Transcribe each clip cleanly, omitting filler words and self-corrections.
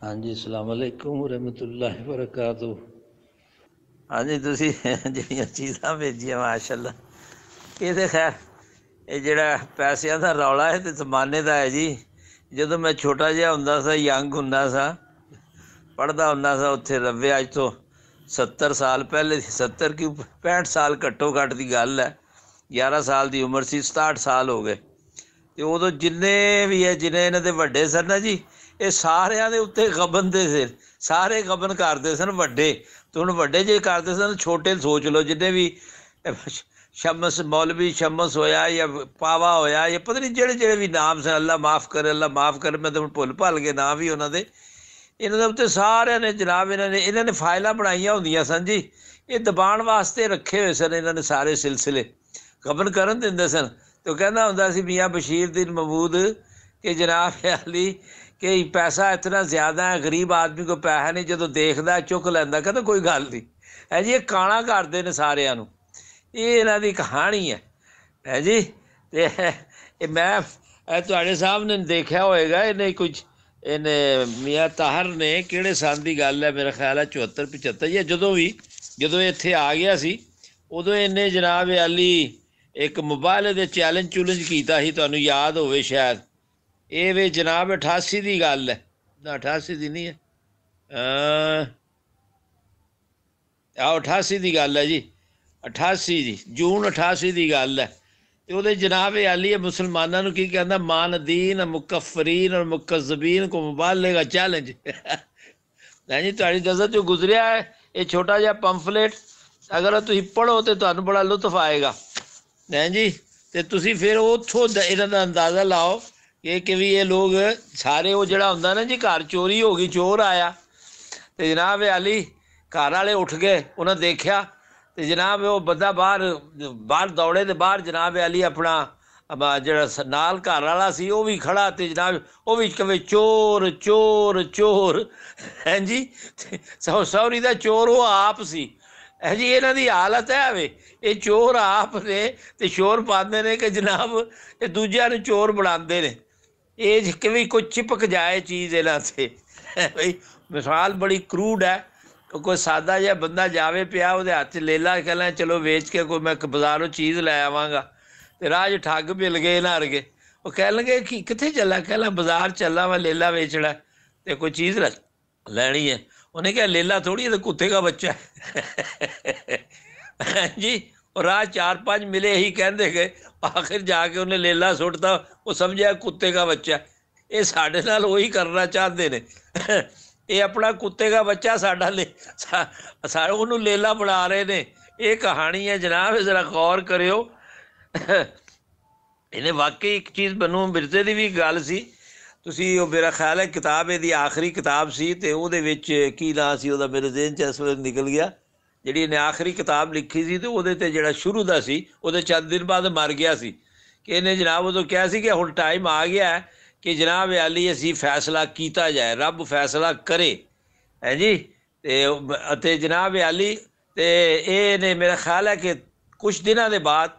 हाँ जी, अस्सलाम वालेकुम रहमतुल्लाहि वबरकातुहू। हाँ जी, तुसी ਜਿਹੜੀਆਂ ਚੀਜ਼ਾਂ ਭੇਜੀਆਂ ਮਾਸ਼ਾਅੱਲਾ, ਇਹ ਤੇ ਖੈਰ ਇਹ ਜਿਹੜਾ ਪੈਸਿਆਂ ਦਾ ਰੌਲਾ ਹੈ ਤੇ ਜ਼ਮਾਨੇ ਦਾ ਹੈ ਜੀ। ਜਦੋਂ ਮੈਂ ਛੋਟਾ ਜਿਹਾ ਹੁੰਦਾ ਸਾਂ, ਯੰਗ ਹੁੰਦਾ ਸਾਂ, ਪੜ੍ਹਦਾ ਹੁੰਦਾ ਸਾਂ ਉੱਥੇ ਰਵੇ, ਅੱਜ ਤੋਂ 70 ਸਾਲ ਪਹਿਲੇ, 70 ਕਿਉਂ 65 ਸਾਲ ਘੱਟੋ ਘੱਟ ਦੀ ਗੱਲ ਹੈ। 11 ਸਾਲ ਦੀ ਉਮਰ ਸੀ, 67 ਸਾਲ ਹੋ ਗਏ। ਤੇ ਉਦੋਂ ਜਿੰਨੇ ਵੀ ਹੈ, ਜਿੰਨੇ ਇਹਨਾਂ ਦੇ ਵੱਡੇ ਸਨ ਨਾ ਜੀ, ਇਹ ਸਾਰਿਆਂ ਦੇ ਉੱਤੇ ਗਬਨ ਦੇ ਸਿਰ, ਸਾਰੇ ਗਬਨ ਕਰਦੇ ਸਨ ਵੱਡੇ। ਤੇ ਹੁਣ ਵੱਡੇ ਜੇ ਕਰਦੇ ਸਨ, ਛੋਟੇ ਸੋਚ ਲਓ, ਜਿੰਨੇ ਵੀ ਸ਼ਮਸ, ਮੌਲਵੀ ਸ਼ਮਸ ਹੋਇਆ ਜਾਂ ਪਾਵਾ ਹੋਇਆ, ਜਾਂ ਪਤਾ ਨਹੀਂ ਜਿਹੜੇ ਜਿਹੜੇ ਵੀ ਨਾਮ ਸਨ, ਅੱਲਾ ਮਾफ़ करे, ਅੱਲਾ ਮਾफ़ करे, ਮੈਂ ਤਾਂ ਹੁਣ ਭੁੱਲ ਭੱਲ ਗਏ ਨਾਂ ਵੀ ਉਹਨਾਂ ਦੇ। ਇਹਨਾਂ ਦੇ ਉੱਤੇ ਸਾਰਿਆਂ ਨੇ ਜਨਾਬ ਇਹਨਾਂ ਨੇ ਫਾਈਲਾਂ ਬਣਾਈਆਂ ਹੁੰਦੀਆਂ ਸਨ ਜੀ। ਇਹ ਦਬਾਉਣ ਵਾਸਤੇ ਰੱਖੇ ਹੋਏ ਸਨ ਇਹਨਾਂ ਨੇ ਸਾਰੇ ਸਿਲਸਿਲੇ, ਗਬਨ ਕਰਨ ਦਿੰਦੇ ਸਨ। तो कहना होंदा सी मियाँ बशीर उद्दीन महमूद कि जनाब अली कि पैसा इतना ज़्यादा है, गरीब आदमी को पैसा नहीं, जो देखदा चुक लैंदा, कहता कोई गल नहीं है जी। ये काणा करते हैं सारिਆਂ ਨੂੰ, ਇਹ ਇਹਨਾਂ ਦੀ कहानी है जी। तो मैं तुहाडे साहब ने देखा होएगा, इन्हें कुछ इन्हें मियाँ ताहर ने किहड़े सन दी गल है, मेरा ख्याल है 74 75 या ਜਦੋਂ ਇੱਥੇ आ गया सी, उदों इन्हें जनाब अली एक मोबाइल दे चैलेंज चुलेंज किया ही, तुहानू याद होवे शायद। ये वे जनाब 88 की गल है ना, 88 की नहीं है, 88 की गल है जी, 88 जी, जून 88 की गल है। तो वो जनाब अली मुसलमानों की कहना, मानदीन मुकफरीन और मुकज़्ज़बीन को मोबाइल का चैलेंज है जी। तुहाडी नज़र चो गुजरिया है ये छोटा जिहा पंफलेट, अगर तुसीं पढ़ो तो तुहानू बड़ा लुत्फ आएगा हैं जी। तो तुसी फिर उतों इन्हां दा अंदाज़ा लाओ कि भी ये लोग सारे, वो जिहड़ा हुंदा ना जी, घर चोरी हो गई, चोर आया तो जनाब अली घर वाले उठ गए, उन्हें देखा तो जनाब वो बंदा बाहर दौड़े, तो बाहर जनाब अली अपना जिहड़ा नाल घर वाला सी वो भी खड़ा, तो जनाब वो भी कहे चोर चोर चोर हैं जी। सौरी दा चोर वो आप सी है जी। इन्हां दी हालत है वे, ये चोर आप ने ते शोर पाते ने कि जनाब ये दूजिया ने चोर बनाते ने। ये कि भी कोई चिपक जाए चीज़ इन्हां से भाई। मिसाल बड़ी क्रूड है, कोई सादा जिहा बंदा जावे पिया, वो हथ लेला, कहना चलो वेच के कोई मैं बाजारों चीज़ लै आवांगा, तो राह च ठग मिल गए इन्हां वर्गे। वो कह लगे कि कित्थे चला, कहला बाजार चला मैं लेला बेचना, तो कोई चीज़ लैनी है। उन्हें क्या लेला थोड़ी है, तो कुत्ते का बच्चा है जी। और राह 4-5 मिले ही कहते गए, आखिर जाके उन्हें लेला सुटता, वो समझा कुत्ते का बच्चा। ये साढ़े नाल वही करना चाहते ने ये अपना कुत्ते का बच्चा साडा उन्होंने लेला बना रहे ने। ये कहानी है जनाब, जरा गौर करियो। इन्हें वाकई एक चीज़ बनू मिर्जे की भी गल सी, तुसी मेरा ख्याल है किताब ये आखिरी किताब सी, तो वो की नाम सी उहदा मेरे ज़हन च इस वेले निकल गया, जिहड़ी इन्हें आखिरी किताब लिखी सी, तो वो जिहड़ा शुरू दा सी, वो चंद दिन बाद मर गया सी। कि इन्हें जनाब उदों कहा सी कि हुण टाइम आ गया है कि जनाब अली असी फैसला किया जाए, रब फैसला करे है जी। तो जनाब अली तो ये मेरा ख्याल है कि कुछ दिनों के बाद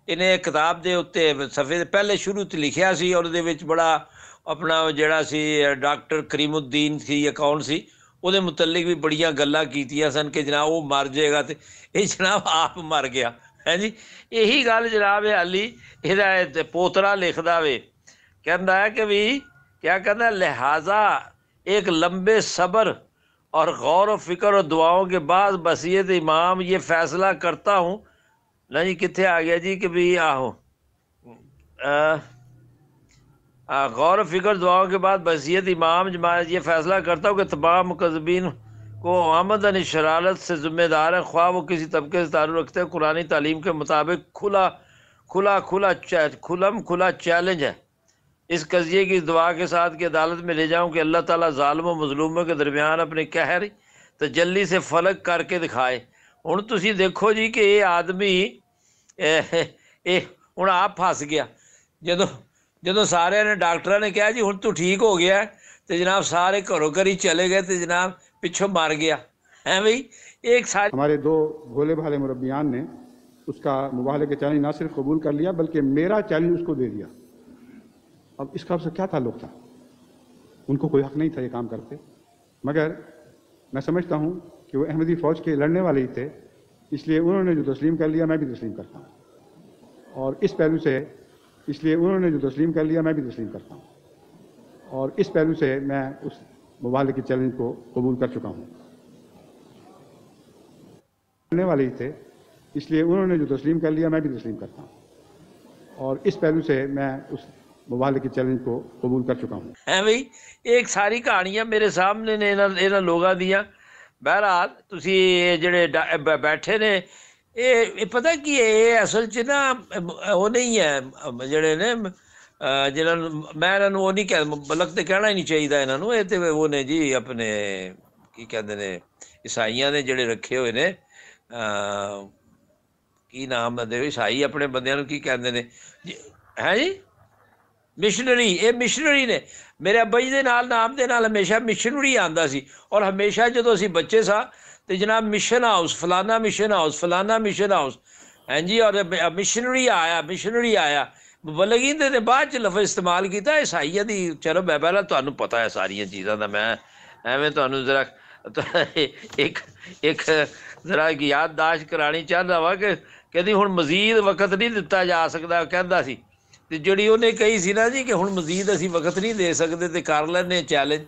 इन्हें किताब के उत्ते सफ़े पहले शुरू तो लिखिया सी, और उहदे विच बड़ा अपना जिहड़ा सी डॉक्टर करीमुद्दीन सी अकाउंट सी, वो मुतलिक भी बड़ियां गल्लां कीतियां सन कि जनाब वो मर जाएगा, तो ये जनाब आप मर गया है जी। यही गल जनाब अली इहदा पोतरा लिखदा वे, कहता है कि भी क्या कहना, लिहाजा एक लंबे सब्र और गौर व फिक्र और दुआओं के बाद बसीयत इमाम ये फैसला करता हूँ ना जी। कित्थे आ गया जी कि भी आहो गौर फिक्र दुआओं के बाद बसीयत इमाम जमात ये फैसला करता हूँ कि तमाम मुकज़्ज़बीन को आमदन शरारत से ज़िम्मेदार है, ख्वाह वो किसी तबके से ताल्लुक़ रखते हैं। कुरानी तालीम के मुताबिक खुला चैलेंज है इस कज़िये की दुआ के साथ कि अदालत में ले जाऊँ कि अल्लाह ताला ज़ालिम व मज़लूमों के दरमियान अपने कहर तजल्ली से फलक करके दिखाए। हुण तुसीं देखो जी कि ये आदमी हुण आप फस गया, ਜਦੋਂ सारे ने डॉक्टर ने कहा जी हुण तू ठीक हो गया, तो जनाब सारे घरों घर ही चले गए, तो जनाब पिछों मर गया है भाई। एक साथ हमारे दो भोले भाले मुरब्बियान ने उसका मुबाहले के चैलेंज ना सिर्फ कबूल कर लिया, बल्कि मेरा चैलेंज उसको दे दिया। अब इसका उससे क्या ताल्लुक था? उनको कोई हक नहीं था ये काम करते। मगर मैं समझता हूँ कि वो अहमदी फ़ौज के लड़ने वाले ही थे, इसलिए उन्होंने जो तस्लीम कर लिया मैं भी तस्लीम करता हूँ। और इस पहलू से इसलिए उन्होंने जो तस्लीम कर लिया मैं भी तस्लीम करता हूँ, और इस पहलू से मैं उस मुबाले के चैलेंज को कबूल कर चुका हूँ। लड़ने वाले ही थे, इसलिए उन्होंने जो तस्लीम कर लिया मैं भी तस्लीम करता हूँ, और इस पहलू से मैं उस मुबाले के चैलेंज को कबूल कर चुका हूँ। है भाई, एक सारी कहानियां मेरे सामने ने इन्हां लोगों दियां। बहरहाल तुसी जेड़े बैठे ने ये पता की है, ये असल च ना वो नहीं है जेड़े ने जिन्होंने मैं इन्होंने वो नहीं कह बल्कि तो कहना ही नहीं चाहिए इन्होंने, ये तो वो ने जी अपने की कहते ने ईसाइयां ने जेड़े रखे हुए ने की नाम दे ईसाई अपने बंदियां की कहते ने है जी मिशनरी। ये मिशनरी ने मेरे अब्बा जी के नाम के नाल हमेशा मिशनरी आंदा सी, और हमेशा जो असी बच्चे सा तो जनाब मिशन हाउस फलाना मिशन हाउस फलाना मिशन हाउस हैं जी, और मिशनरी आया बल्कि ने बाद च लफज इस्तेमाल किया ईसाइया की। चलो मैं पहला तुहानू पता है सारिया चीज़ों का, मैं एवं तुहानू जरा एक जरा याददाश्त करानी चाहता वा कि कहती हुण मजीद वक्त नहीं दिता जा सकता, कहता सी तो जी उन्हें कही सी ना जी कि हुण मजीद असी वक्त नहीं दे सकते तो कर लैने चैलेंज।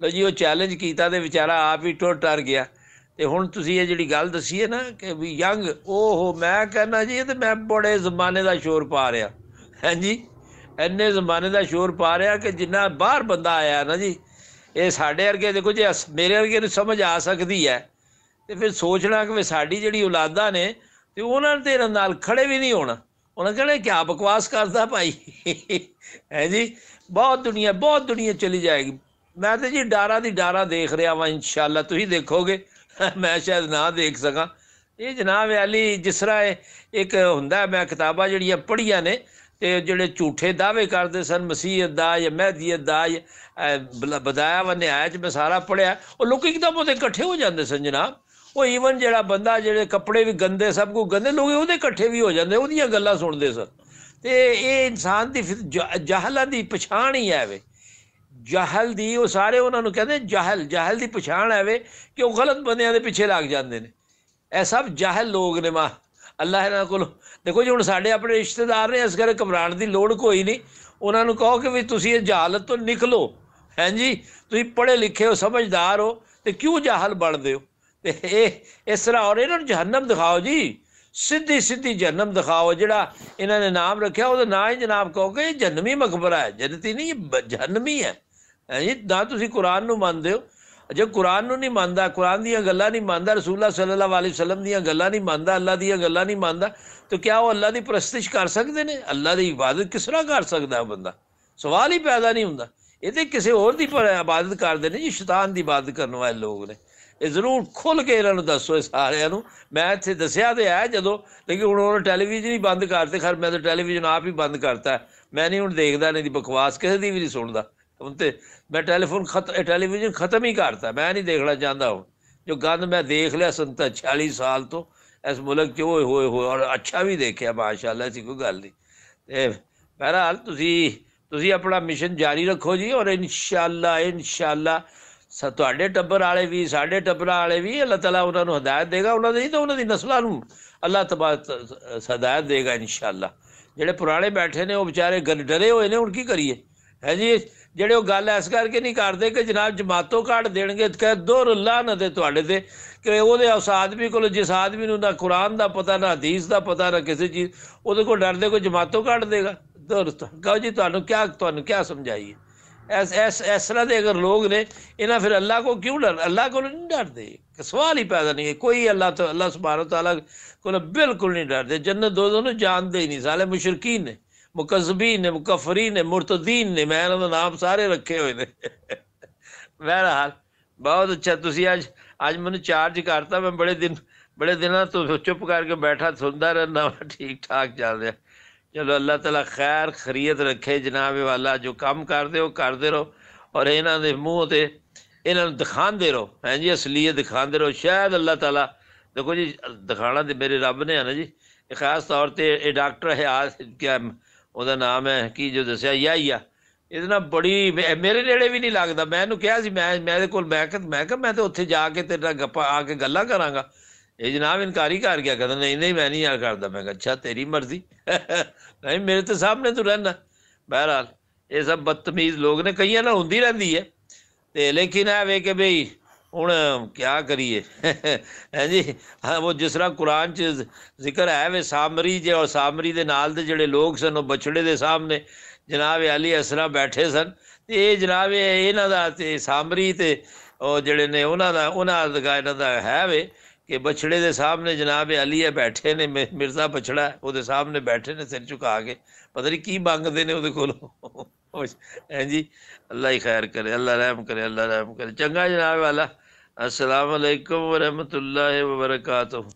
लो जी वो चैलेंज किया तो बेचारा आप ही टुर टर गया। तो हुण तुसीं ये जिहड़ी गल दसी है ना कि भी यंग ओहो, मैं कहना जी तो मैं बड़े जमाने का शोर पा रहा है जी, इन्ने जमाने का शोर पा रहा कि जिन्ना बाहर बंदा आया ना जी, ये साढ़े वर्गे देखो जी मेरे वर्गे समझ आ सकती है, तो फिर सोचना कि साड़ी जिहड़ी औलादा ने तो उन्होंने तो इन्हां नाल खड़े भी नहीं होना, उन्हें कहना क्या बकवास करता भाई है जी। बहुत दुनिया चली जाएगी। मैं तो जी डारा दी डारा देख रहा वा, इंशाअल्लाह तुसीं देखोगे मैं शायद ना देख सका। ये जनाब अली जिस तरह एक हुंदा मैं किताबां जिहड़ियां पढ़ियां ने ते जिहड़े झूठे दावे करते सन मसीहत दा या महदीयत दा या बदाया व न्याय च मैं सारा पढ़िया, और लोग एकदम वो इकट्ठे हो जाते सन जनाब। वो ईवन जो बंदा जेडे कपड़े भी गंदे सब कुछ गंदे लोग वो इकट्ठे भी हो जाते वो गल्लां सुनते सन। तो ये इंसान की जाहलों की पछाण ही है वे, जाहल दी वो सारे उन्होंने कहते जाहल की पछाण है वे कि वो गलत बंदियां दे पिछे लग जाते हैं। यह सब जाहल लोग ने मां अल्लाह इन्हों को देखो जी। हुण साडे अपने रिश्तेदार ने, इस कर घबराने की लोड़ कोई नहीं। उन्होंने कहो कि भी तुसीं इस जहालत तो निकलो हैं जी, तुसीं पढ़े लिखे हो समझदार हो तो क्यों जाहल बनते हो। तो इस तरह और इन्होंने जहन्नम दिखाओ जी, सीधी जहन्नम दिखाओ। जिहड़ा इन्होंने नाम रखा वो ना ही जनाब कहो कि जहन्नमी मकबरा है, जन्नती नहीं जहन्नमी है जी। ना तुसीं कुरान नूं मनदे हो, जे कुरान नूं नहीं मानदा, कुरान दीयां गल्लां नहीं मानदा, रसूलुल्लाह सल्लल्लाहु अलैहि वसल्लम दीयां गल्लां नहीं मानदा, अल्लाह दीयां गल्लां नहीं मानदा, तो क्या वो अल्लाह की परस्तिश कर सकते हैं? अल्लाह की इबादत किस तरह कर सकता है बंदा? सवाल ही पैदा नहीं होंदा। ये तो किसी होर की इबादत करते हैं जी, शैतान की इबादत करने वाले लोग ने। ये जरूर खुल के इन्होंने दसो सारिਆਂ। मैं इत्थे दसिया तो है जदों, लेकिन हुण उन्होंने टैलीविजन ही बंद करते। खैर मैं तो टैलीविजन आप ही बंद करता है, मैं नहीं हुण देखदा, नहीं बकवास किसी की भी नहीं सुनता। हुण तो मैं टैलीविजन खत्म ही करता, मैं नहीं देखना चाहता हूँ। जो गंद मैं देख लिया 46 साल तो इस मुल्क च होए और अच्छा भी देखा माशाअल्लाह, ऐसी कोई गल नहीं। तो बहरहाल तुसी अपना मिशन जारी रखो जी, और इंशाअल्लाह तुहाडे टब्बर वाले भी साडे टब्बरां वाले भी अल्लाह ताला उन्होंने हदायत देगा, उन्होंने नहीं तो उन्होंने नस्लों नूं अल्लाह तबार हदायत देगा इंशाअल्लाह। जिहड़े पुराने बैठे ने वो बेचारे डरे हुए ने, हुण की करिए है जी। ਜਿਹੜੇ ਉਹ ਗੱਲ ਇਸ ਕਰਕੇ नहीं करते कि जनाब जमातों ਕੱਢ देणगे, कह दोर लानत है ਤੁਹਾਡੇ ਤੇ कि ਉਹਦੇ उस आदमी को जिस आदमी ਨੂੰ ना कुरान का पता ना हदीस का पता ना किसी चीज़, ਉਹਦੇ ਕੋਲ डरदे कोई जमातों ਕੱਢ देगा। दोस्त कहो जी ਤੁਹਾਨੂੰ क्या समझाइए। इस तरह के अगर लोग ने इन्हें फिर अल्लाह को क्यों अल्लाह को नहीं डरते? सवाल ही पैदा नहीं है। कोई अल्लाह सुब्हानहू तआला को बिल्कुल नहीं डरते। जन्नत दोज़ख जानते ही नहीं, साले मुशरकीन ने, मुकज़्ज़बीन ने, मुकफ़रीन ने, मुर्तदीन ने, मैं इन्होंने नाम सारे रखे हुए ने बहरहाल बहुत अच्छा। तुसी अज मैनू चार्ज करता, मैं बड़े दिनों तो चुप करके बैठा सुनता रहना, ठीक ठाक चल रहा। चलो अल्लाह ताला खैर खरीयत रखे जनाब वाला। जो काम करते हो करते रहो, और इन्हों के मूँह से इन्हों दिखाते रहो हैं जी, असलीयत दिखाते रहो। शायद अल्लाह ताला देखो जी दिखाना तो मेरे रब ने है ना जी। खास तौर पर ये डॉक्टर है क्या ਉਹਦਾ नाम है कि जो दसिया याहिया ਇਹਦੇ ਨਾਲ ਬੜੀ ਮੇਰੇ ਨੇੜੇ ਵੀ ਨਹੀਂ ਲੱਗਦਾ। ਮੈਂ ਇਹਨੂੰ ਕਿਹਾ ਸੀ, ਮੈਂ ਇਹਦੇ ਕੋਲ ਮੈਂ ਕਿਹਾ ਮੈਂ ਤਾਂ ਉੱਥੇ ਜਾ ਕੇ ਤੇਰੇ ਨਾਲ ਗੱਪਾਂ ਆ ਕੇ ਗੱਲਾਂ ਕਰਾਂਗਾ। ਇਹ ਜਨਾਬ ਇਨਕਾਰੀ ਕਰ ਗਿਆ, ਕਹਿੰਦਾ ਨਹੀਂ ਨਹੀਂ ਮੈਂ ਨਹੀਂ ਯਾਰ ਕਰਦਾ। ਮੈਂ ਕਿਹਾ ਅੱਛਾ ਤੇਰੀ ਮਰਜ਼ੀ, ਨਹੀਂ ਮੇਰੇ ਤੇ ਸਾਹਮਣੇ ਤੂੰ ਰਹਿਣਾ। ਬਹਰਹਾਲ ਇਹ ਸਭ ਬਦਤਮੀਜ਼ ਲੋਕ ਨੇ, ਕਈਆਂ ਨਾਲ ਹੁੰਦੀ ਰਹਿੰਦੀ ਹੈ। ਤੇ ਲੇਕਿਨ ਇਹ ਵੇ ਕਿ ਬਈ ਹੁਣ ਕਿਆ ਕਰੀਏ ਹੈ ਜੀ। ਹਾਂ ਉਹ ਜਿਸ ਤਰ੍ਹਾਂ ਕੁਰਾਨ 'ਚ ਜ਼ਿਕਰ ਹੈ ਵੇ ਸਾਮਰੀ ਜੇ, ਔਰ ਸਾਮਰੀ ਦੇ ਨਾਲ ਦੇ ਜਿਹੜੇ ਲੋਕ ਸਨ ਉਹ ਬਛੜੇ ਦੇ ਸਾਹਮਣੇ ਜਨਾਬ ਅਲੀ ਇਸ ਤਰ੍ਹਾਂ ਬੈਠੇ ਸਨ। ਤੇ ਇਹ ਜਨਾਬ ਇਹਨਾਂ ਦਾ ਤੇ ਸਾਮਰੀ ਤੇ ਉਹ ਜਿਹੜੇ ਨੇ ਉਹਨਾਂ ਦਾ ਇਹਨਾਂ ਦਾ ਹੈ ਵੇ ਕਿ ਬਛੜੇ ਦੇ ਸਾਹਮਣੇ ਜਨਾਬ ਅਲੀ ਬੈਠੇ ਨੇ, ਮਿਰਜ਼ਾ ਬਛੜਾ ਉਹਦੇ ਸਾਹਮਣੇ ਬੈਠੇ ਨੇ ਸਿਰ ਝੁਕਾ ਕੇ, ਪਤਾ ਨਹੀਂ ਕੀ ਮੰਗਦੇ ਨੇ ਉਹਦੇ ਕੋਲੋਂ ਹੈ ਜੀ। ਅੱਲਾ ਹੀ ਖੈਰ करे, अल्लाह रहम करे, अल्लाह रहम करे। चंगा जनाब वाला, अस्सलाम वालेकुम व रहमतुल्लाहि व बरकातुहू।